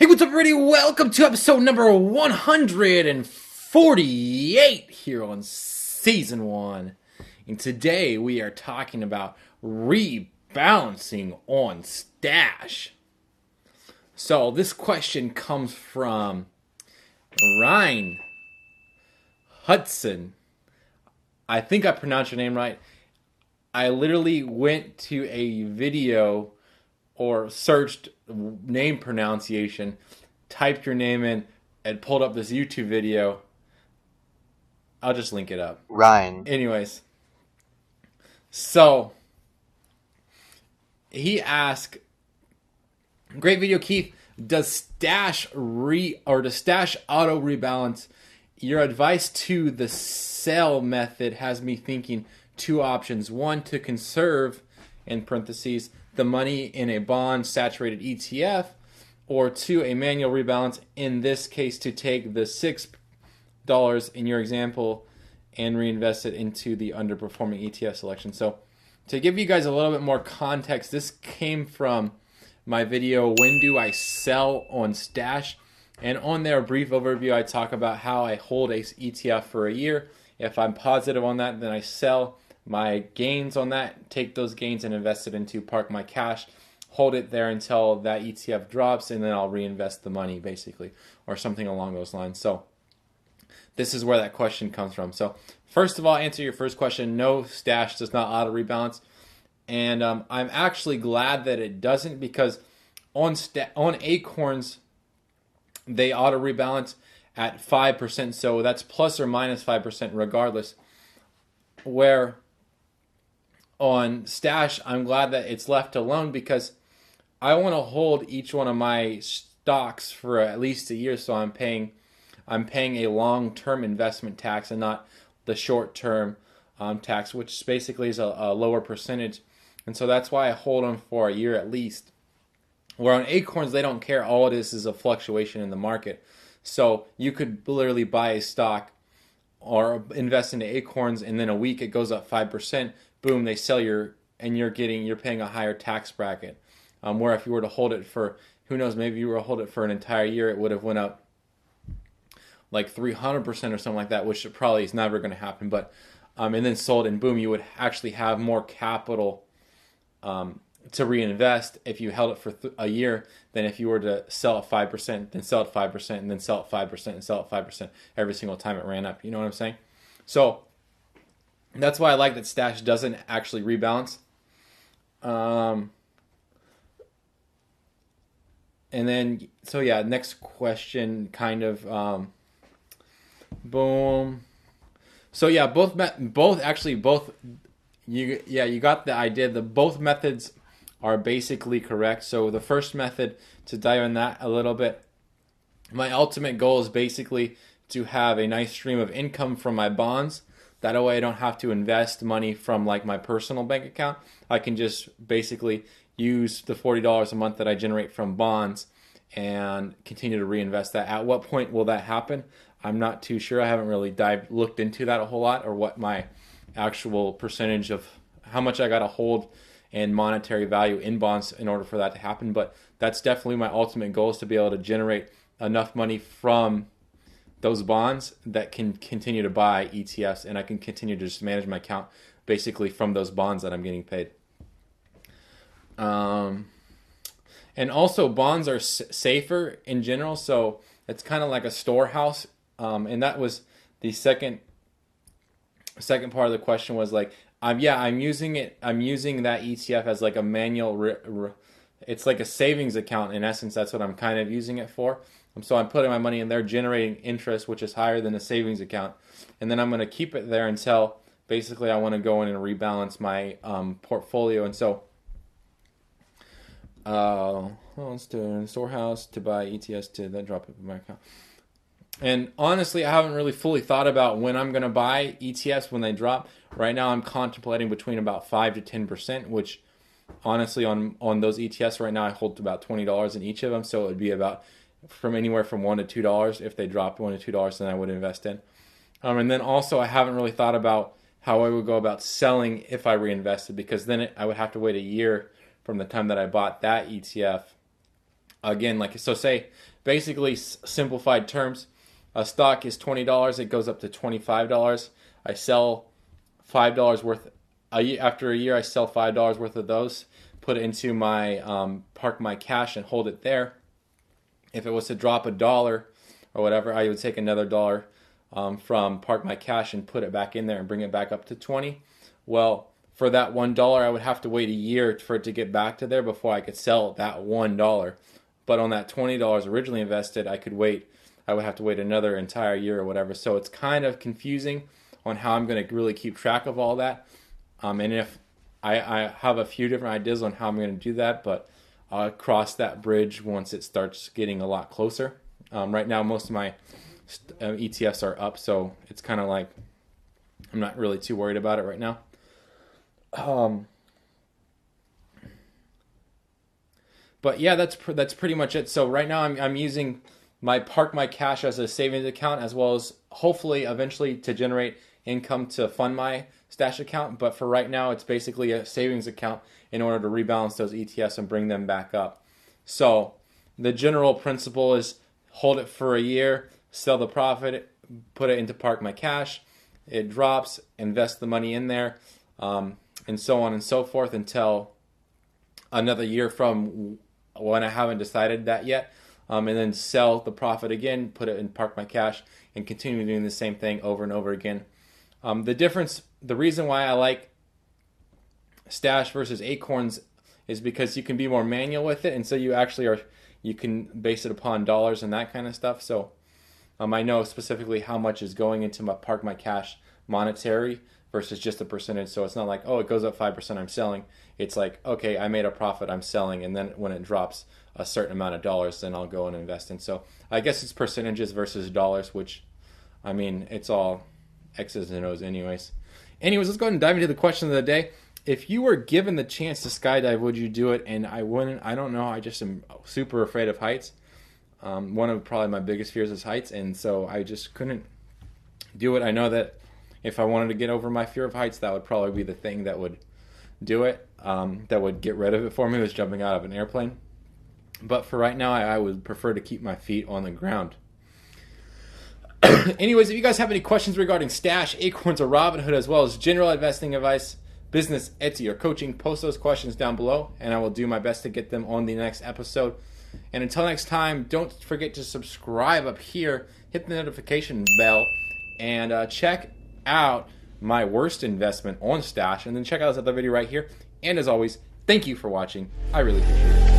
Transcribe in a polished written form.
Hey, what's up, everybody? Welcome to episode number 148 here on season 1. And today we are talking about rebalancing on Stash. So this question comes from Ryne Huston. I think I pronounced your name right. I literally went to a video or searched name pronunciation, typed your name in, and pulled up this YouTube video. I'll just link it up. Ryne. Anyways, so he asked, great video, Keith. Does Stash auto rebalance? Your advice to the sell method has me thinking two options. One, to conserve, in parentheses, the money in a bond saturated ETF, or two, a manual rebalance, in this case to take the $6 in your example and reinvest it into the underperforming ETF selection. So to give you guys a little bit more context, this came from my video, When Do I Sell on Stash? And on there, a brief overview, I talk about how I hold a ETF for a year. If I'm positive on that, then I sell my gains on that, take those gains and invest it into park my cash, hold it there until that ETF drops, and then I'll reinvest the money, basically, or something along those lines. So this is where that question comes from. So first of all, answer your first question. No, Stash does not auto rebalance, and I'm actually glad that it doesn't, because on Acorns they auto rebalance at 5%, so that's plus or minus 5% regardless. Where on Stash, I'm glad that it's left alone, because I want to hold each one of my stocks for at least a year, so I'm paying a long-term investment tax and not the short-term tax, which basically is a lower percentage. And so that's why I hold them for a year at least. Where on Acorns, they don't care. All it is a fluctuation in the market. So you could literally buy a stock or invest into Acorns, and then a week it goes up 5%. Boom, they sell you're paying a higher tax bracket. Where if you were to hold it for, who knows, maybe you were to hold it for an entire year, it would have went up like 300% or something like that, which probably is never going to happen. But and then sold, and boom, you would actually have more capital to reinvest if you held it for a year than if you were to sell at 5%, then sell at 5%, and then sell at 5%, and sell at 5% every single time it ran up. You know what I'm saying? So that's why I like that Stash doesn't actually rebalance. And then, so yeah, next question, kind of, boom. So yeah, you got the idea. Both methods are basically correct. So the first method, to dive in that a little bit, my ultimate goal is basically to have a nice stream of income from my bonds. That way I don't have to invest money from like my personal bank account. I can just basically use the $40 a month that I generate from bonds and continue to reinvest that. At what point will that happen? I'm not too sure. I haven't really looked into that a whole lot, or what my actual percentage of how much I got to hold and monetary value in bonds in order for that to happen. But that's definitely my ultimate goal, is to be able to generate enough money from those bonds that can continue to buy ETFs, and I can continue to just manage my account basically from those bonds that I'm getting paid. And also, bonds are safer in general, so it's kind of like a storehouse. And that was the second part of the question, was like, I'm using that ETF as like a manual. It's like a savings account in essence. That's what I'm kind of using it for. So I'm putting my money in there, generating interest, which is higher than a savings account, and then I'm going to keep it there until basically I want to go in and rebalance my portfolio. And so, let's do storehouse to buy ETFs to then drop it in my account. And honestly, I haven't really fully thought about when I'm going to buy ETFs when they drop. Right now, I'm contemplating between about 5 to 10%, which honestly, on those ETFs right now, I hold about $20 in each of them. So it would be about from anywhere from $1 to $2. If they drop $1 to $2, then I would invest in. And then also, I haven't really thought about how I would go about selling if I reinvested, because then I would have to wait a year from the time that I bought that ETF Again, like, so say, basically simplified terms, a stock is $20, it goes up to $25. I sell $5 worth, after a year I sell $5 worth of those, put it into my, park my cash and hold it there. If it was to drop $1 or whatever, I would take another dollar from park my cash and put it back in there and bring it back up to 20. Well, for that $1, I would have to wait a year for it to get back to there before I could sell that $1. But on that $20 originally invested, I would have to wait another entire year or whatever. So it's kind of confusing on how I'm going to really keep track of all that. And if I have a few different ideas on how I'm going to do that, but I'll cross that bridge once it starts getting a lot closer. Right now, most of my ETFs are up, so it's kind of like I'm not really too worried about it right now. But yeah, that's pretty much it. So right now I'm using my park my cash as a savings account, as well as hopefully eventually to generate income to fund my stash account. But for right now, it's basically a savings account in order to rebalance those ETFs and bring them back up. So the general principle is hold it for a year, sell the profit, put it into park my cash. It drops, invest the money in there, and so on and so forth until another year from when I haven't decided that yet. And then sell the profit again, put it in park my cash, and continue doing the same thing over and over again. The reason why I like Stash versus Acorns is because you can be more manual with it, and so you can base it upon dollars and that kind of stuff. So I know specifically how much is going into my park my cash monetary versus just a percentage. So it's not like, oh, it goes up 5%, I'm selling. It's like, okay, I made a profit, I'm selling, and then when it drops a certain amount of dollars, then I'll go and invest in. So I guess it's percentages versus dollars, which, I mean, it's all X's and O's anyways. Let's go ahead and dive into the question of the day. If you were given the chance to skydive, would you do it? And I wouldn't. I don't know. I just am super afraid of heights. One of probably my biggest fears is heights, and so I just couldn't do it. I know that if I wanted to get over my fear of heights, that would probably be the thing that would do it, that would get rid of it for me, was jumping out of an airplane. But for right now, I would prefer to keep my feet on the ground. Anyways, if you guys have any questions regarding Stash, Acorns, or Robinhood, as well as general investing advice, business, Etsy, or coaching, post those questions down below, and I will do my best to get them on the next episode. And until next time, don't forget to subscribe up here, hit the notification bell, and check out my worst investment on Stash, and then check out this other video right here. And as always, thank you for watching. I really appreciate it.